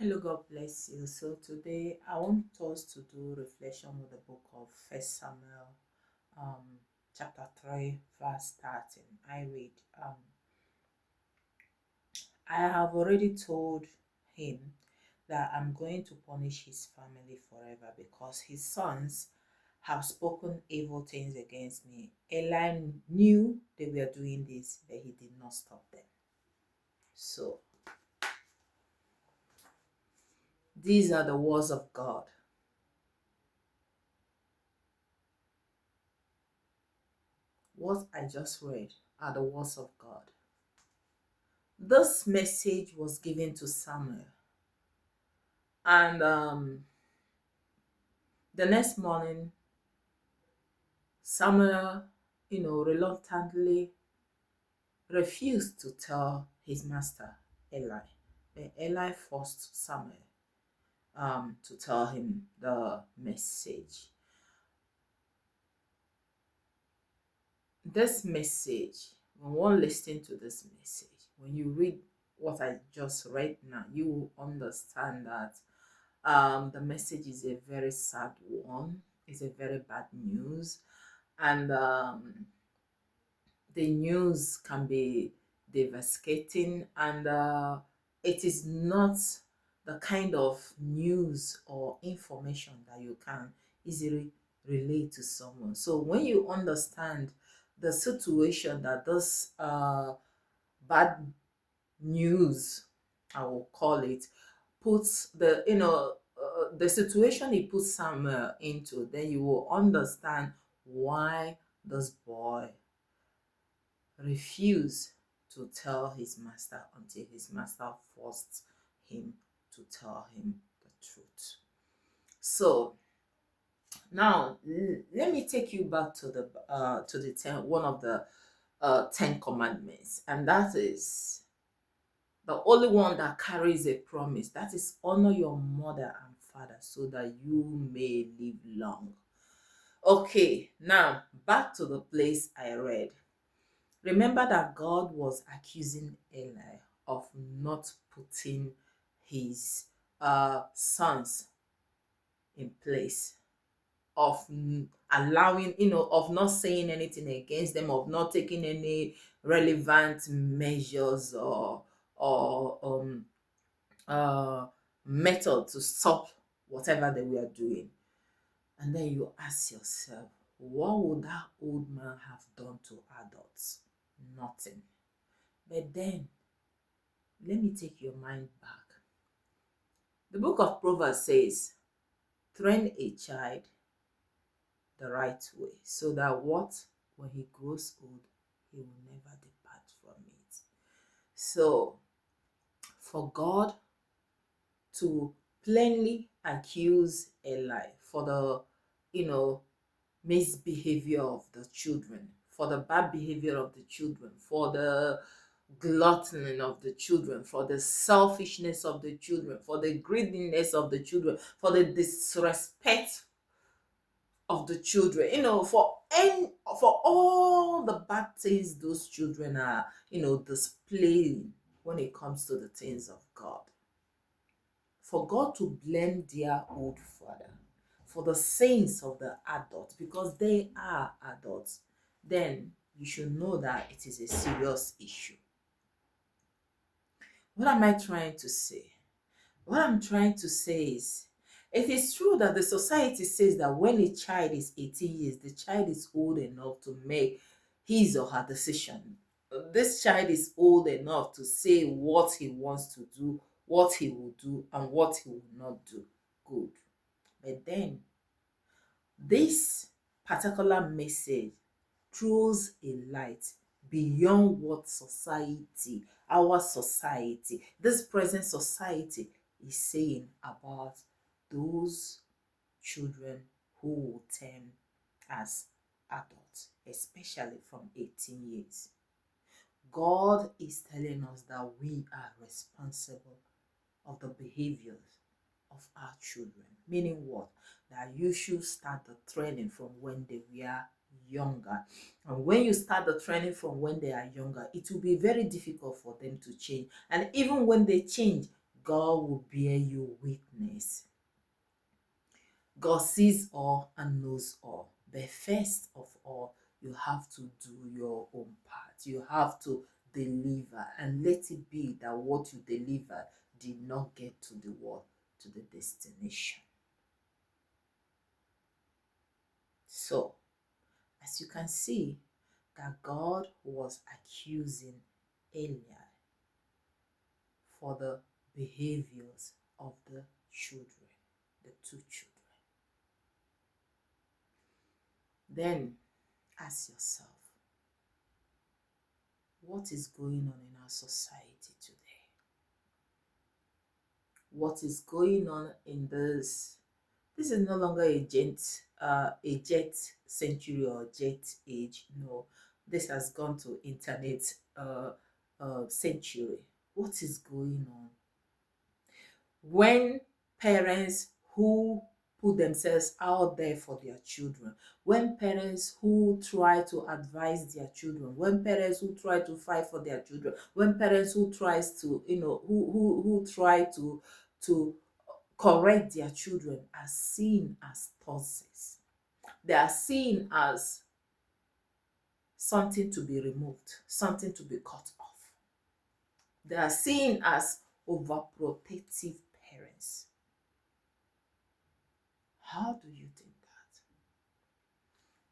Hello, God bless you. So today I want us to do reflection with the book of First Samuel, chapter 3, verse 13. I read, I have already told him that I'm going to punish his family forever because his sons have spoken evil things against me. Eli knew they were doing this, but he did not stop them. So these are the words of God. What I just read are the words of God. This message was given to Samuel, and the next morning, Samuel, reluctantly refused to tell his master Eli. But Eli forced Samuel to tell him the message. This message, when one listens to this message, when you read what I just read now, you will understand that the message is a very sad one. It's a very bad news, and the news can be devastating, and it is not the kind of news or information that you can easily relate to someone. So when you understand the situation that this bad news, I will call it, puts the situation he puts Samuel into, then you will understand why this boy refused to tell his master until his master forced him to tell him the truth. So now let me take you back to the one of the 10 commandments, and that is the only one that carries a promise. That is, honor your mother and father so that you may live long. Okay, now back to the place I read. Remember that God was accusing Eli of not putting his sons in place, of allowing, of not saying anything against them, of not taking any relevant measures or uh, method to stop whatever they were doing. And then you ask yourself, what would that old man have done to adults? Nothing. But then, let me take your mind back. The book of Proverbs says, train a child the right way, so that when he grows old, he will never depart from it. So, for God to plainly accuse Eli for the, misbehavior of the children, for the bad behavior of the children, for the gluttony of the children, for the selfishness of the children, for the greediness of the children, for the disrespect of the children, for all the bad things those children are, displaying when it comes to the things of God. For God to blame their old father for the sins of the adults, because they are adults, then you should know that it is a serious issue. What am I trying to say? What I'm trying to say is, it is true that the society says that when a child is 18 years, the child is old enough to make his or her decision. This child is old enough to say what he wants to do, what he will do, and what he will not do. Good. But then, this particular message throws a light beyond what our society, this present society, is saying about those children who will turn as adults, especially from 18 years. God is telling us that we are responsible of the behaviors of our children. Meaning what? That you should start the training from when they were younger. And when you start the training from when they are younger, it will be very difficult for them to change. And even when they change, God will bear you witness. God sees all and knows all. But first of all, you have to do your own part. You have to deliver, and let it be that what you deliver did not get to the world, to the destination. So, as you can see, that God was accusing Eli for the behaviors of the children, the two children. Then ask yourself, what is going on in our society today? What is going on in this? This is no longer a jet century or jet age. No, this has gone to internet century. What is going on? When parents who put themselves out there for their children, when parents who try to advise their children, when parents who try to fight for their children, when parents who tries to, who try to correct their children, are seen as toxics. They are seen as something to be removed, something to be cut off. They are seen as overprotective parents. How do you think that?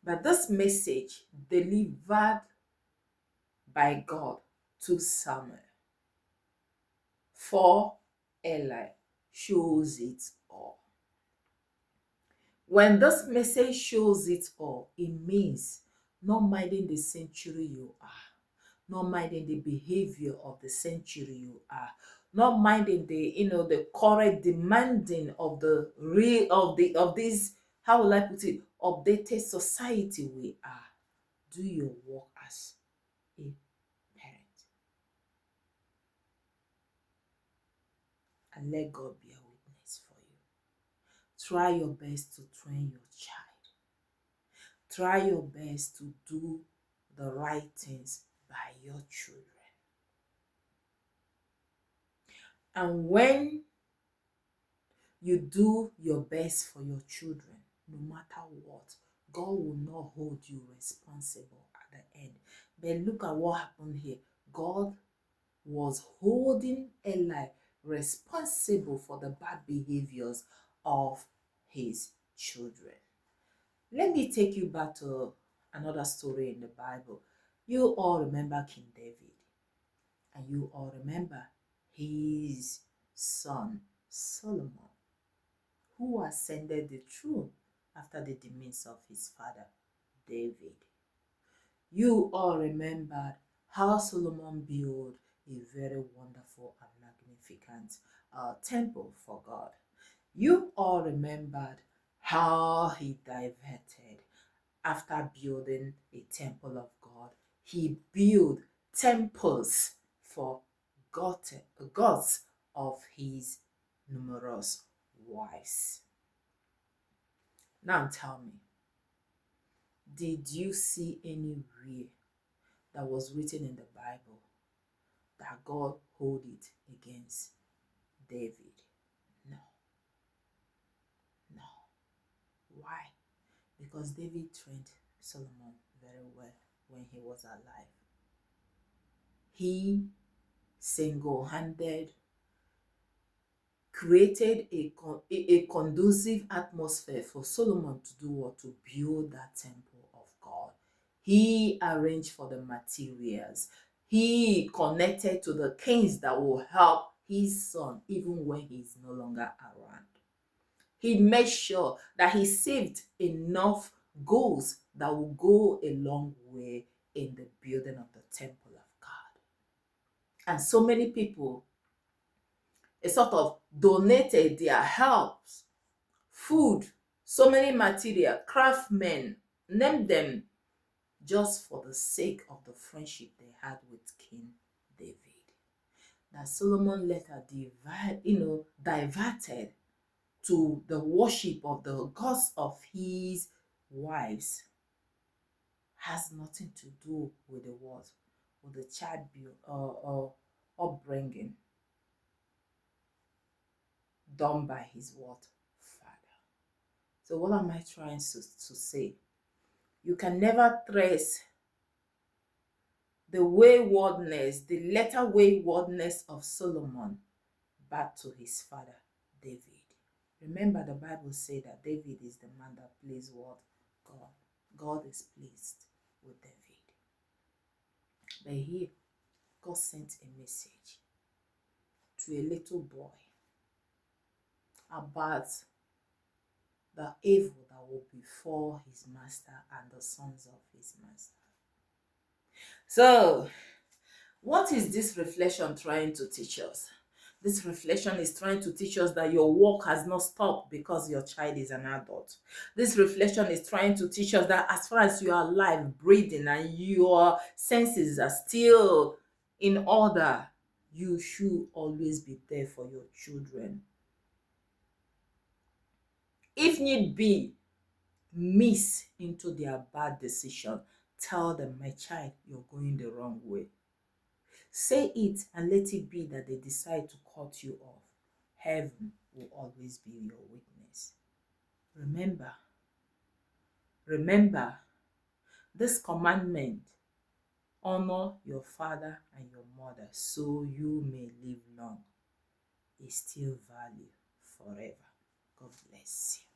But this message delivered by God to Samuel for Eli shows it all. When this message shows it all, it means not minding the century you are, not minding the behavior of the century you are, not minding the correct demanding of the real of this, how will I put it, updated society we are. Do your work as a parent and let God be a witness for you. Try your best to train your child. Try your best to do the right things by your children. And when you do your best for your children, no matter what, God will not hold you responsible at the end. But look at what happened here. God was holding Eli responsible for the bad behaviors of his children. Let me take you back to another story in the Bible. You all remember King David, and you all remember his son Solomon, who ascended the throne after the demise of his father David. You all remembered how Solomon built a very wonderful and magnificent temple for God. You all remembered how he diverted after building a temple of God. He built temples for gods of his numerous wives. Now tell me, did you see anywhere that was written in the Bible that God hold it against David? No. No. Why? Because David trained Solomon very well when he was alive. He single-handed created a conducive atmosphere for Solomon to do what? To build that temple of God. He arranged for the materials. He connected to the kings that will help his son even when he's no longer around. He made sure that he saved enough gold that will go a long way in the building of the temple of God. And so many people sort of donated their helps, food, so many material, craftsmen, name them, just for the sake of the friendship they had with King David. That Solomon later diverted to the worship of the gods of his wives has nothing to do with the what, with the child upbringing. done by his what? Father. So what am I trying to say? You can never trace the waywardness, the latter waywardness of Solomon back to his father, David. Remember, the Bible says that David is the man that pleased what? God. God is pleased with David. But here, God sent a message to a little boy about the evil that will befall his master and the sons of his master. So, what is this reflection trying to teach us? This reflection is trying to teach us that your work has not stopped because your child is an adult. This reflection is trying to teach us that as far as you are alive, breathing, and your senses are still in order, you should always be there for your children. If need be, miss into their bad decision. Tell them, my child, you're going the wrong way. Say it and let it be that they decide to cut you off. Heaven will always be your witness. Remember this commandment: honor your father and your mother so you may live long, is still value forever. God bless you.